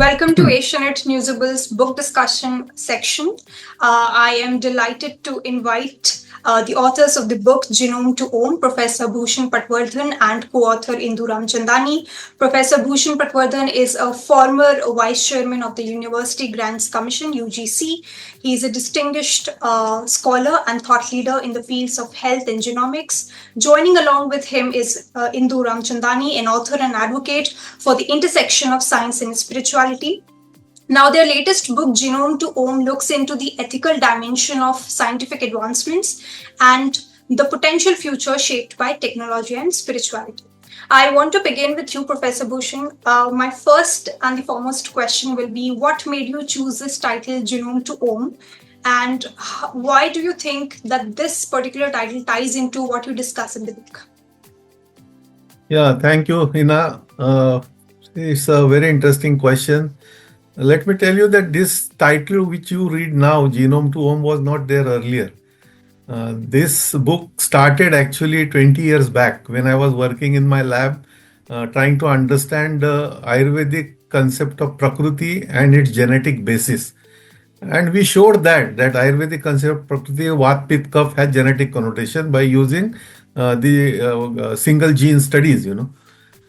Welcome to Asianet Newsable's book discussion section. I am delighted to invite the authors of the book Genome to Own, Professor Bhushan Patwardhan and co-author Indu Ramchandani. Professor Bhushan Patwardhan is a former vice chairman of the University Grants Commission, UGC. He is a distinguished scholar and thought leader in the fields of health and genomics. Joining along with him is Indu Ramchandani, an author and advocate for the intersection of science and spirituality. Now, their latest book, Genome to Own, looks into the ethical dimension of scientific advancements and the potential future shaped by technology and spirituality. I want to begin with you, Professor Bhushan. My first and the foremost question will be, what made you choose this title, Genome to Own? And why do you think that this particular title ties into what you discuss in the book? Yeah, thank you, Hina. It's a very interesting question. Let me tell you that this title which you read now, Genome to Own, was not there earlier. This book started actually 20 years back when I was working in my lab trying to understand the Ayurvedic concept of Prakriti and its genetic basis. And we showed that Ayurvedic concept of Prakriti, Vat, Pitta, Kapha has genetic connotation by using the single gene studies,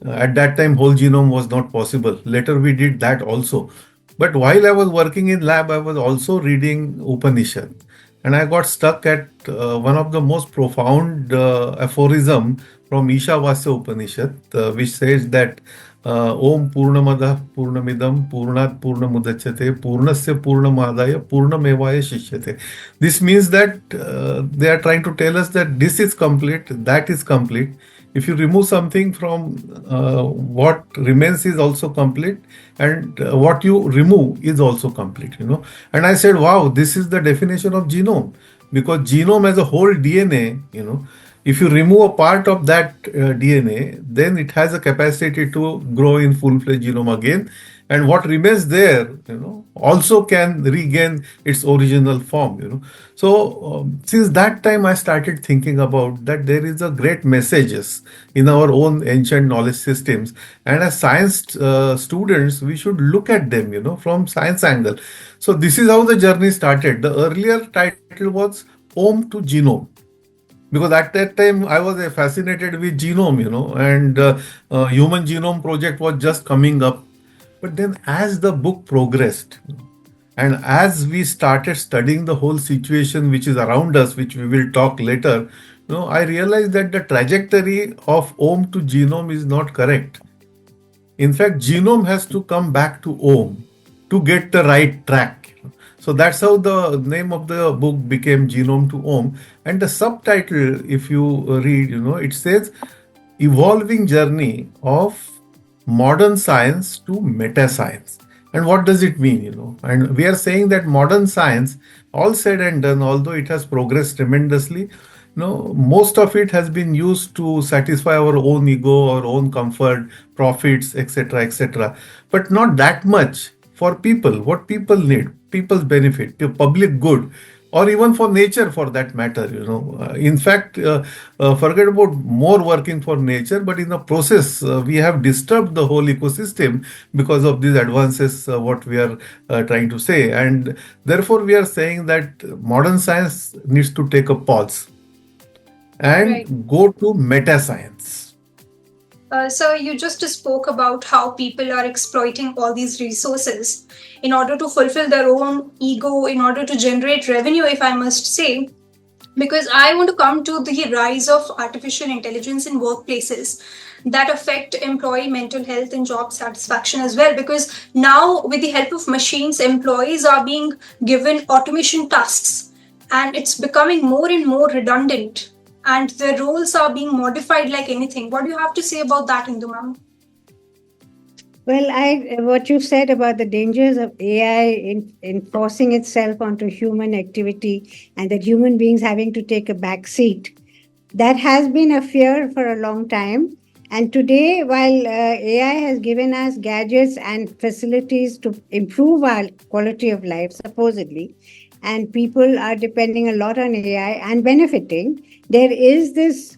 At that time, whole genome was not possible. Later, we did that also. But while I was working in lab, I was also reading Upanishad. And I got stuck at one of the most profound aphorism from Ishavasya Upanishad, which says that Om Purnamadah Purnamidam Purnat Purnamudachyate Purnasya Purnamadaya Purnamevaya Shishyate. This means that they are trying to tell us that this is complete, that is complete. If you remove something from what remains is also complete, and what you remove is also complete, And I said, wow, this is the definition of genome, because genome as a whole DNA, if you remove a part of that DNA, then it has a capacity to grow in full-fledged genome again. And what remains there, also can regain its original form, So since that time, I started thinking about that there is a great messages in our own ancient knowledge systems. And as science students, we should look at them, from science angle. So this is how the journey started. The earlier title was Home to Genome. Because at that time I was fascinated with genome, and Human Genome Project was just coming up. But then as the book progressed, and as we started studying the whole situation which is around us, which we will talk later, I realized that the trajectory of Om to genome is not correct. In fact, genome has to come back to Om to get the right track. So that's how the name of the book became Genome to Om. And the subtitle, if you read, it says Evolving Journey of Modern Science to Meta Science. And what does it mean, And we are saying that modern science, all said and done, although it has progressed tremendously, most of it has been used to satisfy our own ego, our own comfort, profits, etc., etc. But not that much for people, what people need, people's benefit, public good, or even for nature for that matter, In fact, forget about more working for nature, but in the process, we have disturbed the whole ecosystem because of these advances, what we are trying to say. And therefore, we are saying that modern science needs to take a pause and go to meta science. So you just spoke about how people are exploiting all these resources in order to fulfill their own ego, in order to generate revenue, if I must say. Because I want to come to the rise of artificial intelligence in workplaces that affect employee mental health and job satisfaction as well. Because now, with the help of machines, employees are being given automation tasks, and it's becoming more and more redundant. And their roles are being modified like anything. What do you have to say about that, Indu ma'am? Well, what you said about the dangers of AI enforcing itself onto human activity and that human beings having to take a back seat, that has been a fear for a long time. And today, while AI has given us gadgets and facilities to improve our quality of life, supposedly, and people are depending a lot on AI and benefiting, there is this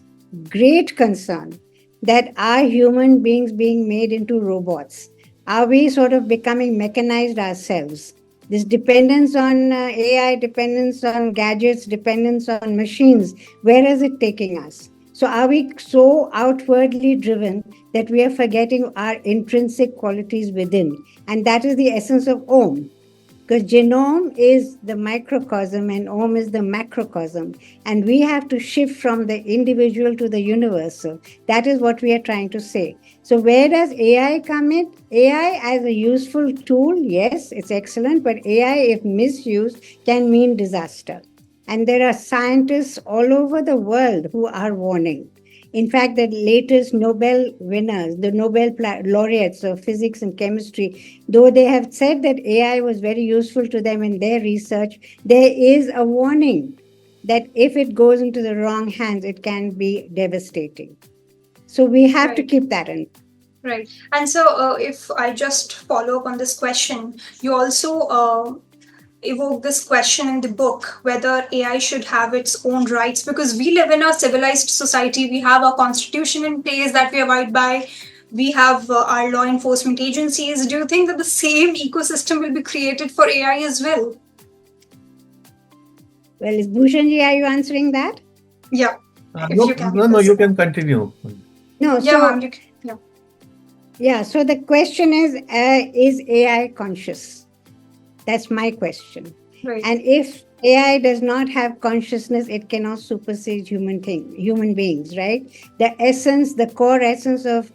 great concern that are human beings being made into robots? Are we sort of becoming mechanized ourselves? This dependence on AI, dependence on gadgets, dependence on machines, where is it taking us? So, are we so outwardly driven that we are forgetting our intrinsic qualities within? And that is the essence of Om, because genome is the microcosm and Om is the macrocosm. And we have to shift from the individual to the universal. That is what we are trying to say. So, where does AI come in? AI as a useful tool, yes, it's excellent, but AI, if misused, can mean disaster. And there are scientists all over the world who are warning. In fact, the latest Nobel winners, the laureates of physics and chemistry, though they have said that AI was very useful to them in their research, there is a warning that if it goes into the wrong hands, it can be devastating. So we have to Right. keep that in. Right. And so, if I just follow up on this question, you also evoke this question in the book whether AI should have its own rights, because we live in a civilized society. We have a constitution in place that we abide by. We have our law enforcement agencies. Do you think that the same ecosystem will be created for AI as well? Well, is Bhushanji, are you answering that? Yeah, if No, you can. no, no, you can continue. No, Yeah, ma'am. so Yeah. yeah, so the question is AI conscious? That's my question. Right. And if AI does not have consciousness, it cannot supersede human beings, right? The core essence of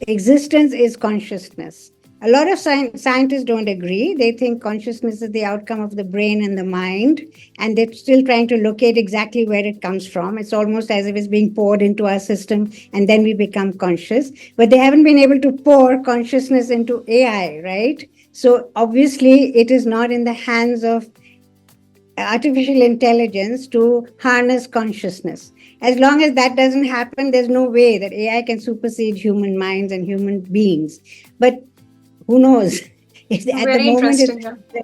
existence is consciousness. A lot of scientists don't agree. They think consciousness is the outcome of the brain and the mind, and they're still trying to locate exactly where it comes from. It's almost as if it's being poured into our system, and then we become conscious. But they haven't been able to pour consciousness into AI, right? So obviously, it is not in the hands of artificial intelligence to harness consciousness. As long as that doesn't happen, there's no way that AI can supersede human minds and human beings. But who knows? At the Very moment, interesting. Yeah.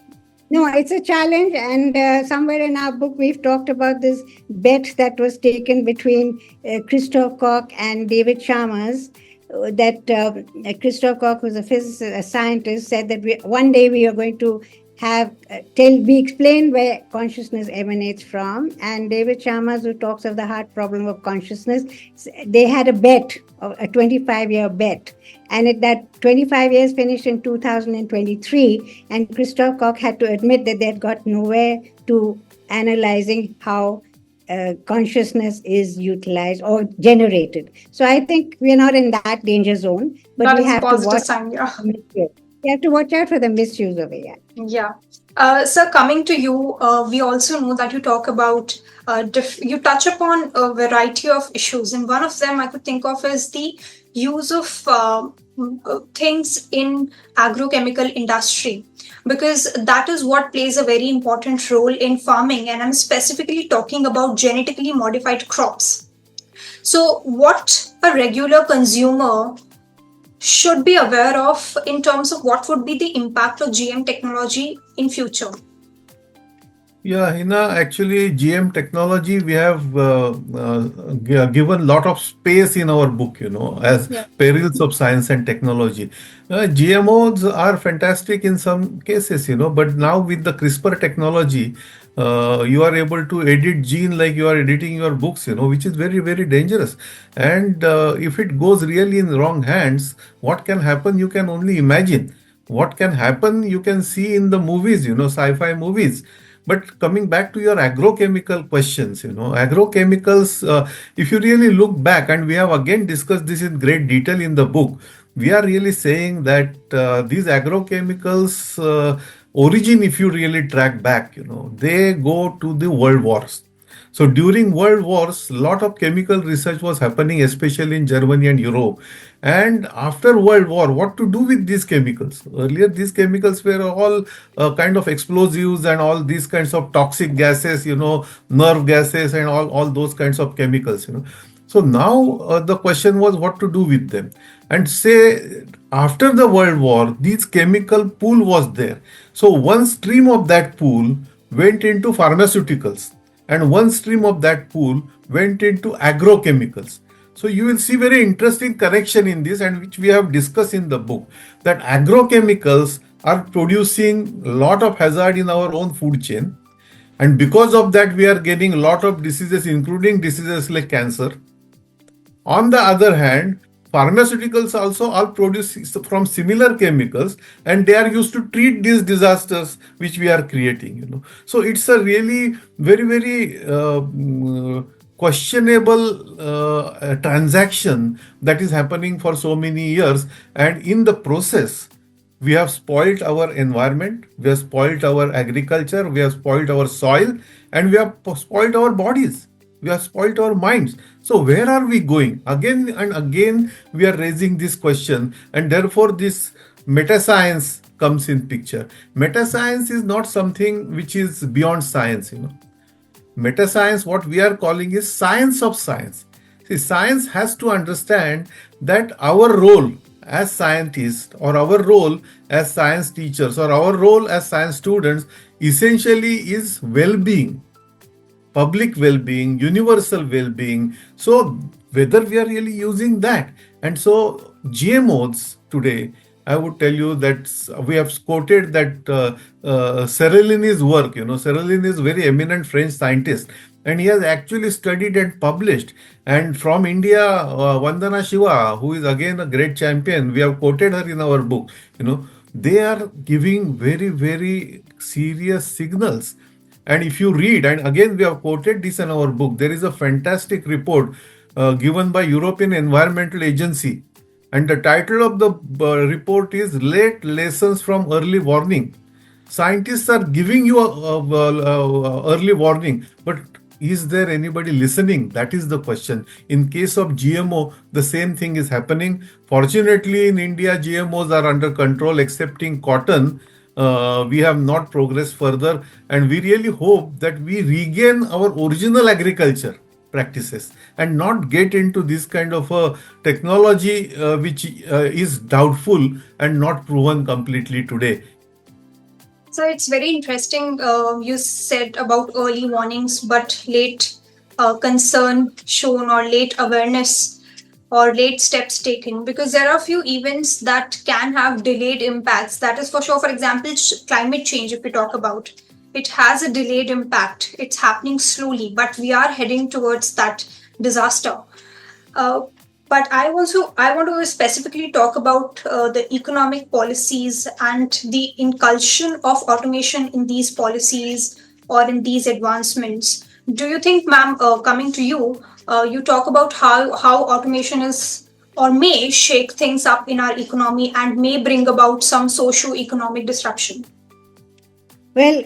no, it's a challenge. And somewhere in our book, we've talked about this bet that was taken between Christoph Koch and David Chalmers. That Christoph Koch, who's a physicist, a scientist, said that one day we are going to have we explain where consciousness emanates from. And David Chalmers, who talks of the hard problem of consciousness, they had a bet, a 25-year bet. And that 25 years finished in 2023. And Christoph Koch had to admit that they had got nowhere to analyzing how consciousness is utilized or generated. So I think we're not in that danger zone, but That we is a have to positive watch. sign. Yeah. We have to watch out for the misuse of AI. Yeah. Sir, coming to you, we also know that you talk about, you touch upon a variety of issues. And one of them I could think of is the use of things in agrochemical industry, because that is what plays a very important role in farming. And I'm specifically talking about genetically modified crops. So, what a regular consumer should be aware of in terms of what would be the impact of GM technology in future? Yeah, Hina, actually, GM technology, we have given a lot of space in our book, as Yeah. perils of science and technology. GMOs are fantastic in some cases, but now with the CRISPR technology, you are able to edit gene like you are editing your books, which is very, very dangerous. And if it goes really in wrong hands, what can happen, you can only imagine. What can happen, you can see in the movies, sci-fi movies. But coming back to your agrochemical questions, agrochemicals, if you really look back, and we have again discussed this in great detail in the book, we are really saying that these agrochemicals origin, if you really track back, they go to the world wars. So during world wars, a lot of chemical research was happening, especially in Germany and Europe. And after World War, what to do with these chemicals? Earlier, these chemicals were all kind of explosives and all these kinds of toxic gases, nerve gases and all those kinds of chemicals, So now the question was what to do with them. And say after the World War, this chemical pool was there. So one stream of that pool went into pharmaceuticals, and one stream of that pool went into agrochemicals. So you will see very interesting connection in this, and which we have discussed in the book, that agrochemicals are producing a lot of hazard in our own food chain, and because of that we are getting a lot of diseases, including diseases like cancer. On the other hand, pharmaceuticals also are produced from similar chemicals, and they are used to treat these disasters which we are creating. So it's a really very questionable transaction that is happening for so many years, and in the process we have spoiled our environment, we have spoiled our agriculture, we have spoiled our soil, and we have spoiled our bodies, we have spoiled our minds. So where are we going? Again and again we are raising this question, and therefore this meta science comes in picture. Meta science is not something which is beyond science. Meta science, what we are calling, is science of science. See, science has to understand that our role as scientists, or our role as science teachers, or our role as science students essentially is well-being, public well-being, universal well-being. So whether we are really using that, and so GMOs today, I would tell you that we have quoted that Seralini's work. Seralini is very eminent French scientist, and he has actually studied and published. And from India, Vandana Shiva, who is again a great champion, we have quoted her in our book. They are giving very serious signals. And if you read, and again we have quoted this in our book, there is a fantastic report given by European Environmental Agency, and the title of the report is Late Lessons from Early Warning. Scientists are giving you a early warning, but is there anybody listening? That is the question. In case of GMO, the same thing is happening. Fortunately, in India, GMOs are under control, excepting cotton. We have not progressed further, and we really hope that we regain our original agriculture practices and not get into this kind of a technology which is doubtful and not proven completely today. So it's very interesting. You said about early warnings, but late concern shown, or late awareness, or late steps taken, because there are a few events that can have delayed impacts. That is for sure. For example, climate change, if we talk about, it has a delayed impact. It's happening slowly, but we are heading towards that disaster. But I want to specifically talk about the economic policies and the inclusion of automation in these policies or in these advancements. Do you think, ma'am, coming to you, you talk about how automation is or may shake things up in our economy and may bring about some socio-economic disruption? Well,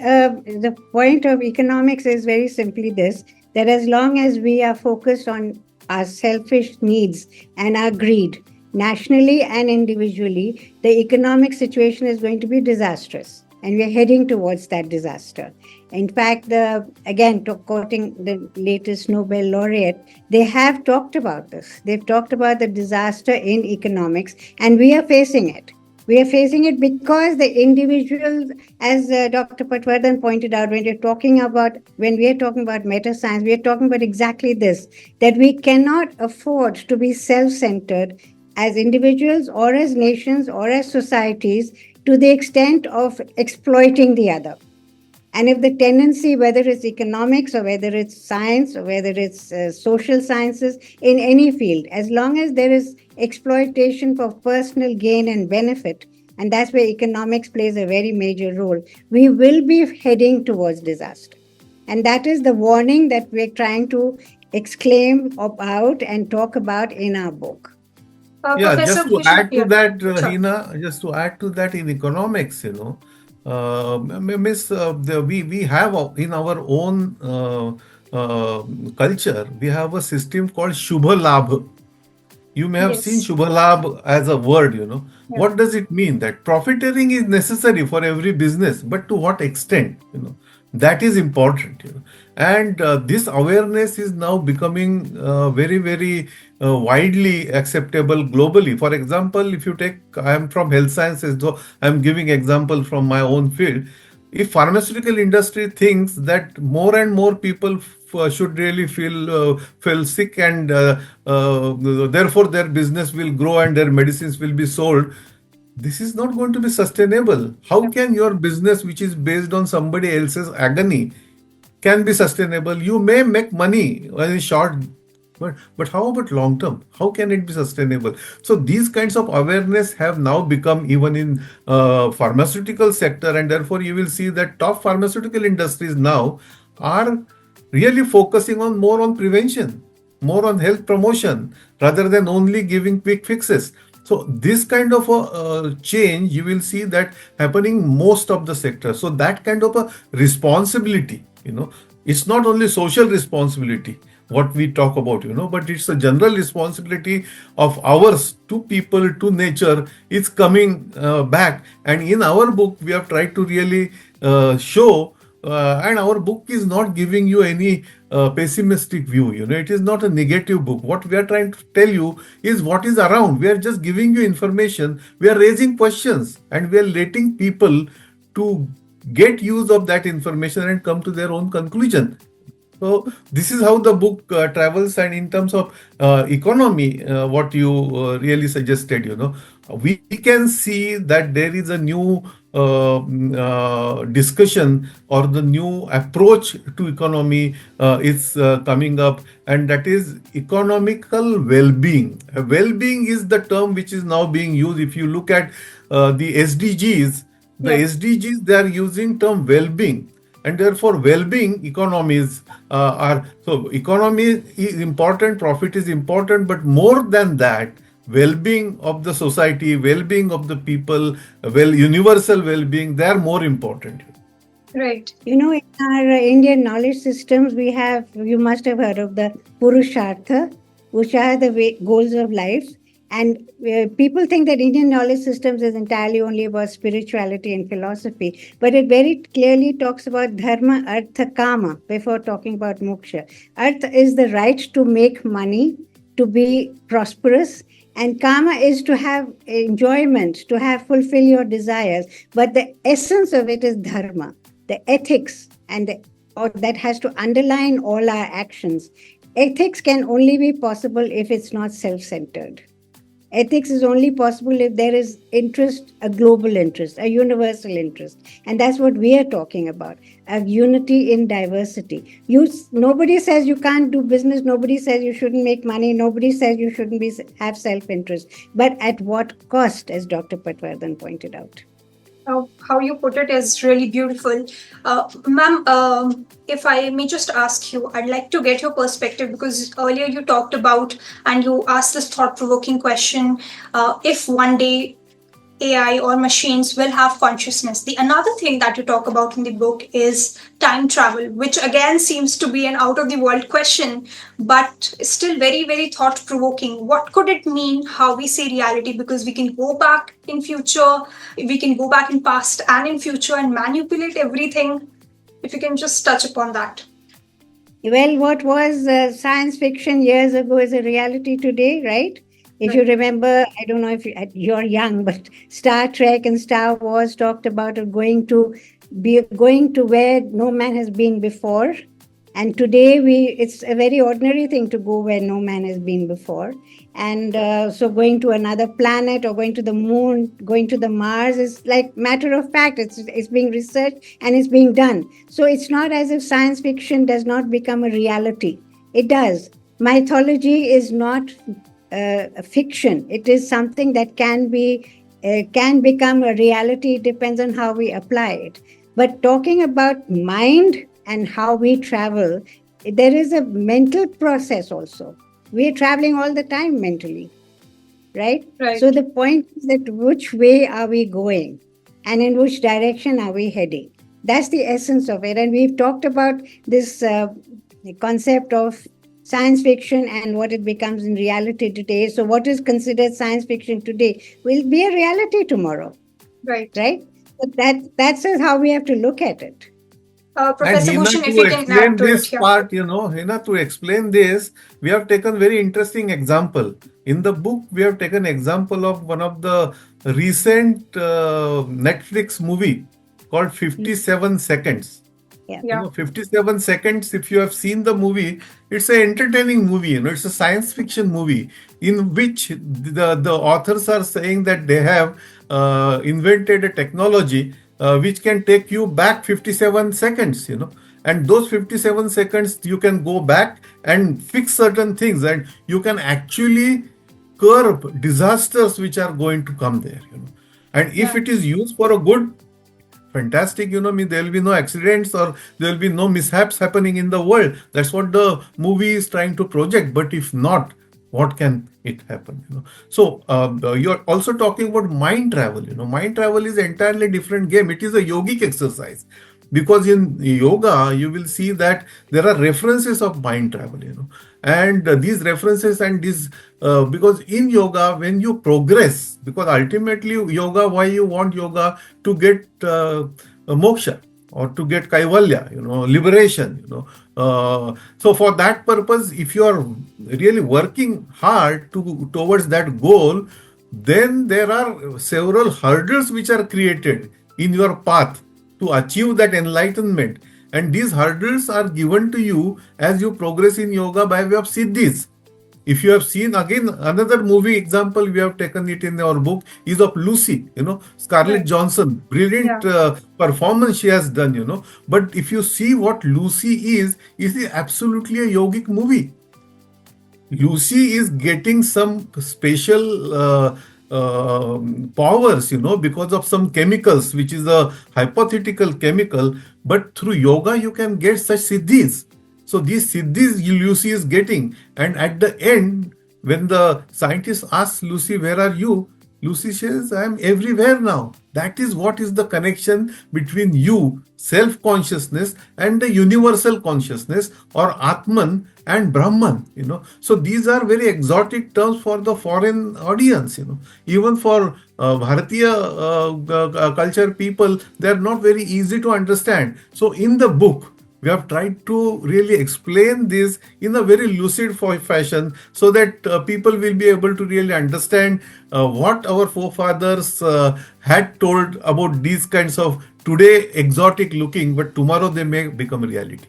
the point of economics is very simply this, that as long as we are focused on our selfish needs and our greed, nationally and individually, the economic situation is going to be disastrous. And we are heading towards that disaster. In fact, quoting the latest Nobel laureate, they have talked about this. They've talked about the disaster in economics, and we are facing it. We are facing it because the individuals, as Dr. Patwardhan pointed out, when we are talking about meta science, we are talking about exactly this, that we cannot afford to be self-centered as individuals or as nations or as societies to the extent of exploiting the other. And if the tendency, whether it's economics or whether it's science or whether it's social sciences, in any field, as long as there is exploitation for personal gain and benefit, and that's where economics plays a very major role, we will be heading towards disaster. And that is the warning that we're trying to exclaim about and talk about in our book. Yeah, Professor just to Bhushan, add to that, sure. Hina, just to add to that, in economics, we have in our own culture, we have a system called Shubha Labh. You may have seen Yes. Shubha Labh as a word. Yeah. What does it mean? That profiteering is necessary for every business, but to what extent? That is important. And this awareness is now becoming very widely acceptable globally. For example, if you take, I am from health sciences, so I am giving example from my own field. if pharmaceutical industry thinks that more and more people should really feel sick, and therefore their business will grow and their medicines will be sold, this is not going to be sustainable. How can your business, which is based on somebody else's agony, can be sustainable? You may make money in short, but how about long term? How can it be sustainable? So these kinds of awareness have now become even in pharmaceutical sector, and therefore you will see that top pharmaceutical industries now are really focusing on more on prevention, more on health promotion, rather than only giving quick fixes. So this kind of a change you will see that happening most of the sector. So that kind of a responsibility, it's not only social responsibility what we talk about, but it's a general responsibility of ours to people, to nature. It's coming back, and in our book we have tried to really show, and our book is not giving you any pessimistic view. It is not a negative book. What we are trying to tell you is what is around. We are just giving you information. We are raising questions, and we are letting people to get use of that information and come to their own conclusion. So this is how the book travels. And in terms of economy, what you really suggested, we can see that there is a new discussion, or the new approach to economy is coming up, and that is economical well-being. Well-being is the term which is now being used. If you look at the SDGs, they are using term well-being, and therefore well-being economies are, so economy is important, profit is important, but more than that, well-being of the society, well-being of the people, universal well-being, they are more important. Right. In our Indian knowledge systems, we have, you must have heard of the Purushartha, which are the goals of life. And people think that Indian knowledge systems is entirely only about spirituality and philosophy, but it very clearly talks about dharma, artha, kama before talking about moksha. Artha is the right to make money, to be prosperous, and kama is to have enjoyment, to have fulfill your desires. But the essence of it is dharma, the ethics, or that has to underline all our actions. Ethics can only be possible if it's not self-centered. Ethics is only possible if there is interest, a global interest, a universal interest. And that's what we are talking about, a unity in diversity. Nobody says you can't do business. Nobody says you shouldn't make money. Nobody says you shouldn't have self-interest. But at what cost, as Dr. Patwardhan pointed out? How you put it is really beautiful. Ma'am, if I may just ask you, I'd like to get your perspective, because earlier you talked about and you asked this thought-provoking question, if one day AI or machines will have consciousness. The another thing that you talk about in the book is time travel, which again seems to be an out of the world question, but still very, very thought provoking. What could it mean how we see reality? Because we can go back in future, we can go back in past and in future and manipulate everything. If you can just touch upon that. Well, what was science fiction years ago is a reality today, right? If you remember, I don't know if you're young, but Star Trek and Star Wars talked about it going to where no man has been before. And today it's a very ordinary thing to go where no man has been before. And so going to another planet or going to the moon, going to the Mars is like matter of fact. It's being researched and it's being done. So it's not as if science fiction does not become a reality. It does. Mythology is not a fiction. It is something that can become a reality. It depends on how we apply it. But talking about mind and how we travel, there is a mental process also. We are traveling all the time mentally, right? So the point is that which way are we going and in which direction are we heading? That's the essence of it. And we've talked about this concept of science fiction and what it becomes in reality today. So what is considered science fiction today will be a reality tomorrow. Right. So that's how we have to look at it. Professor Bhushan, if you can add to this it, part, Hina, to explain this, we have taken very interesting example. In the book, we have taken example of one of the recent Netflix movie, called 57 Seconds. Yeah. Yeah. 57 Seconds, if you have seen the movie, it's an entertaining movie. It's a science fiction movie in which the authors are saying that they have invented a technology which can take you back 57 seconds. And those 57 seconds, you can go back and fix certain things, and you can actually curb disasters which are going to come there. And if Yeah. it is used for a good, fantastic, there will be no accidents or there will be no mishaps happening in the world. That's what the movie is trying to project. But if not, what can it happen? So you're also talking about mind travel. Mind travel is an entirely different game. It is a yogic exercise, because in yoga you will see that there are references of mind travel. And these references and these because in yoga, when you progress, because ultimately yoga, why you want yoga? To get moksha, or to get kaivalya, liberation. So for that purpose, if you are really working hard towards that goal, then there are several hurdles which are created in your path to achieve that enlightenment. And these hurdles are given to you as you progress in yoga by way of siddhis. If you have seen, again, another movie example, we have taken it in our book, is of Lucy. Scarlett Right. Johansson, brilliant Yeah. performance she has done. But if you see what Lucy is absolutely a yogic movie. Lucy is getting some special powers, because of some chemicals, which is a hypothetical chemical. But through yoga, you can get such siddhis. So these siddhis Lucy is getting. And at the end, when the scientist asks Lucy, "Where are you?" Lucy says, "I am everywhere now." That is what is the connection between you, self consciousness, and the universal consciousness, or Atman and Brahman. So these are very exotic terms for the foreign audience. Even for Bharatiya culture people, they are not very easy to understand. So in the book, we have tried to really explain this in a very lucid fashion, so that people will be able to really understand what our forefathers had told about these kinds of today exotic looking, but tomorrow they may become reality.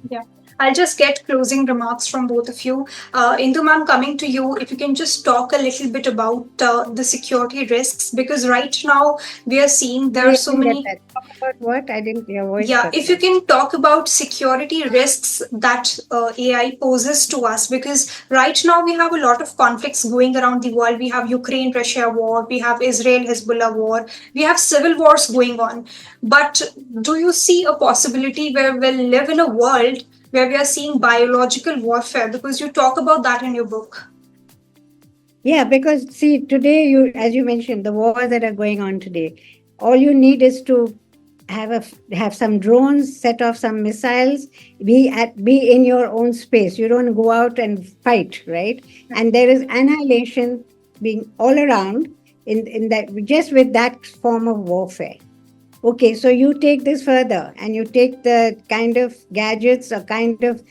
Yeah. I'll just get closing remarks from both of you. Indu ma'am, coming to you, if you can just talk a little bit about the security risks, because right now we are seeing there I are so didn't get many. that. Talk about what? I didn't. Your voice Yeah, cut if you off. can talk about security risks that AI poses to us, because right now we have a lot of conflicts going around the world. We have Ukraine-Russia war, we have Israel-Hezbollah war, we have civil wars going on. But do you see a possibility where we'll live in a world where we are seeing biological warfare? Because you talk about that in your book. Yeah, because see, today as you mentioned, the wars that are going on today, all you need is to have some drones, set off some missiles, be in your own space. You don't go out and fight, right? And there is annihilation being all around in that, just with that form of warfare. Okay, so you take this further and you take the kind of gadgets or kind of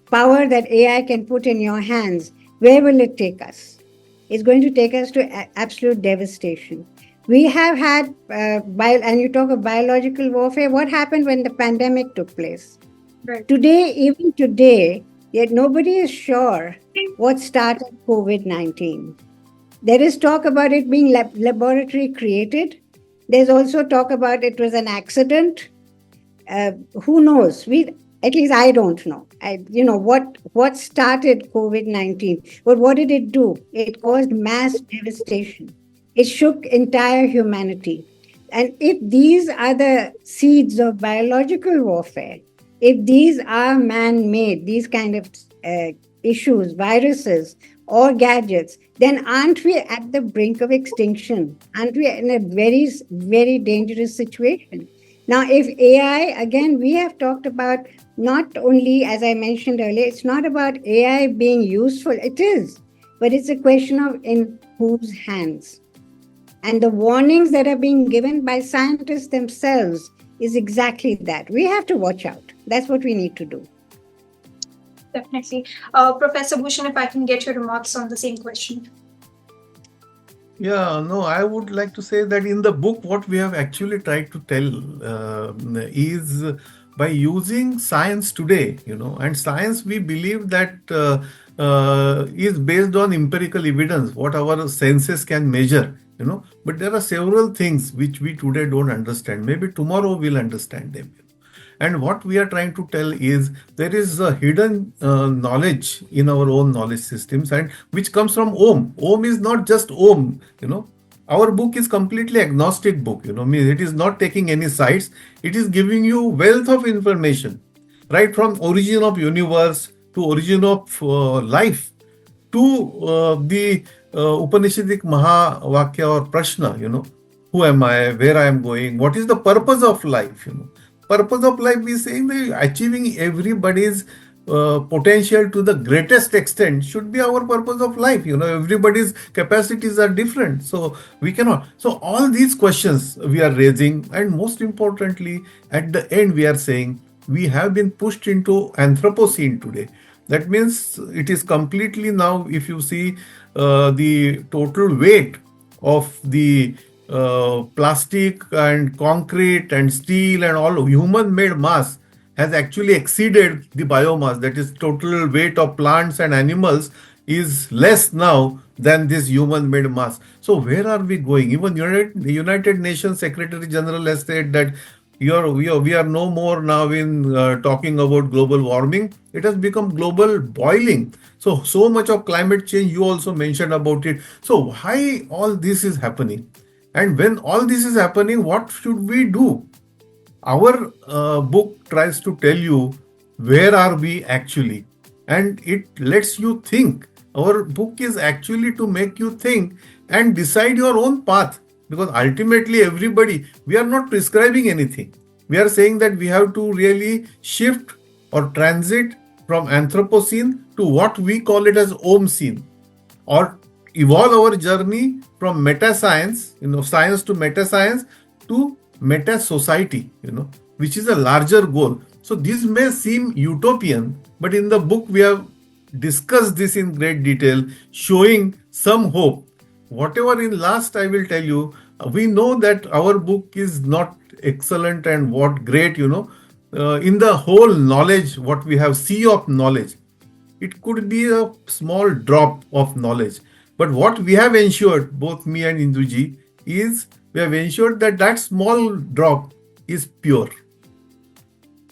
power that AI can put in your hands. Where will it take us? It's going to take us to absolute devastation. We have had, and you talk of biological warfare. What happened when the pandemic took place? Right. Today, even today, yet nobody is sure what started COVID-19. There is talk about it being laboratory created. There's also talk about it was an accident. Who knows? At least I don't know. What started COVID-19, but what did it do? It caused mass devastation. It shook entire humanity. And if these are the seeds of biological warfare, if these are man-made, these kind of issues, viruses, or gadgets, then aren't we at the brink of extinction? Aren't we in a very, very dangerous situation? Now, if AI, again, we have talked about not only, as I mentioned earlier, it's not about AI being useful. It is, but it's a question of in whose hands. And the warnings that are being given by scientists themselves is exactly that. We have to watch out. That's what we need to do. Definitely. Professor Bhushan, if I can get your remarks on the same question. Yeah, no, I would like to say that in the book, what we have actually tried to tell is by using science today, and science we believe that is based on empirical evidence, what our senses can measure, but there are several things which we today don't understand. Maybe tomorrow we'll understand them. And what we are trying to tell is there is a hidden knowledge in our own knowledge systems, and which comes from Om. Om is not just Om. Our book is completely agnostic book. Means it is not taking any sides. It is giving you wealth of information, right from origin of universe to origin of life to the Upanishadic Mahavakya or Prashna, who am I, where I am going, what is the purpose of life, Purpose of life is saying that achieving everybody's potential to the greatest extent should be our purpose of life. Everybody's capacities are different. So we cannot. So all these questions we are raising, and most importantly, at the end, we are saying we have been pushed into Anthropocene today. That means it is completely now, if you see the total weight of the plastic and concrete and steel and all human made mass has actually exceeded the biomass. That is, total weight of plants and animals is less now than this human made mass. So where are we going? Even United Nations Secretary General has said that we are no more now in talking about global warming. It has become global boiling. So much of climate change, you also mentioned about it. So why all this is happening? And when all this is happening, what should we do? Our book tries to tell you where are we actually, and it lets you think. Our book is actually to make you think and decide your own path, because ultimately everybody, we are not prescribing anything. We are saying that we have to really shift or transit from Anthropocene to what we call it as Om scene, or evolve our journey from meta science, science to meta science to meta society, which is a larger goal. So this may seem utopian, but in the book we have discussed this in great detail, showing some hope. Whatever in last I will tell you, we know that our book is not excellent and what great, in the whole knowledge, what we have, sea of knowledge. It could be a small drop of knowledge. But what we have ensured, both me and Induji, is we have ensured that that small drop is pure.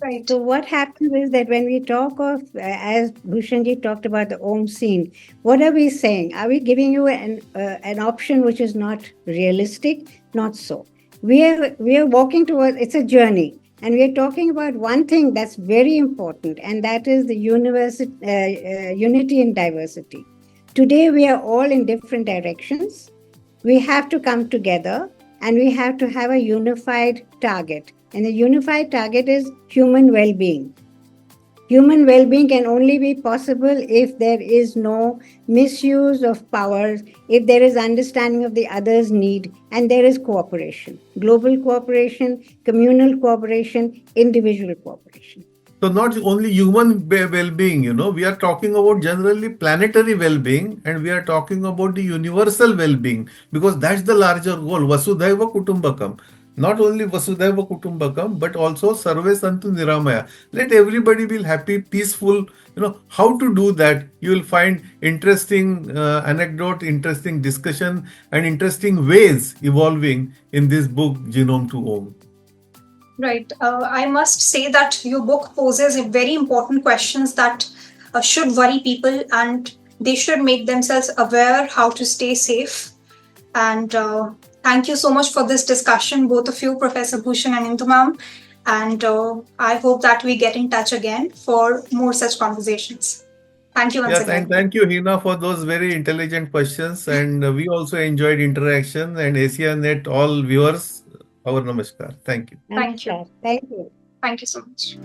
Right. So what happens is that when we talk of, as Bhushanji talked about the Om scene, what are we saying? Are we giving you an option which is not realistic? Not so. We are walking towards. It's a journey, and we are talking about one thing that's very important, and that is the unity in diversity. Today we are all in different directions. We have to come together, and we have to have a unified target. And the unified target is human well being. Human well being can only be possible if there is no misuse of powers, if there is understanding of the other's need, and there is cooperation, global cooperation, communal cooperation, individual cooperation. So not only human well-being, we are talking about generally planetary well-being, and we are talking about the universal well-being, because that's the larger goal, Vasudhaiva Kutumbakam. Not only Vasudhaiva Kutumbakam, but also Sarve Santu Niramaya. Let everybody be happy, peaceful. How to do that? You will find interesting anecdote, interesting discussion, and interesting ways evolving in this book, Genome to Om. Right. I must say that your book poses very important questions that should worry people, and they should make themselves aware how to stay safe. And thank you so much for this discussion, both of you, Professor Bhushan and Indu ma'am. And I hope that we get in touch again for more such conversations. Thank you once Yes, again. and thank you, Hina, for those very intelligent questions. And we also enjoyed interaction. And AsiaNet, all viewers, our namaskar. Thank you. Thank you. Thank you. Thank you so much.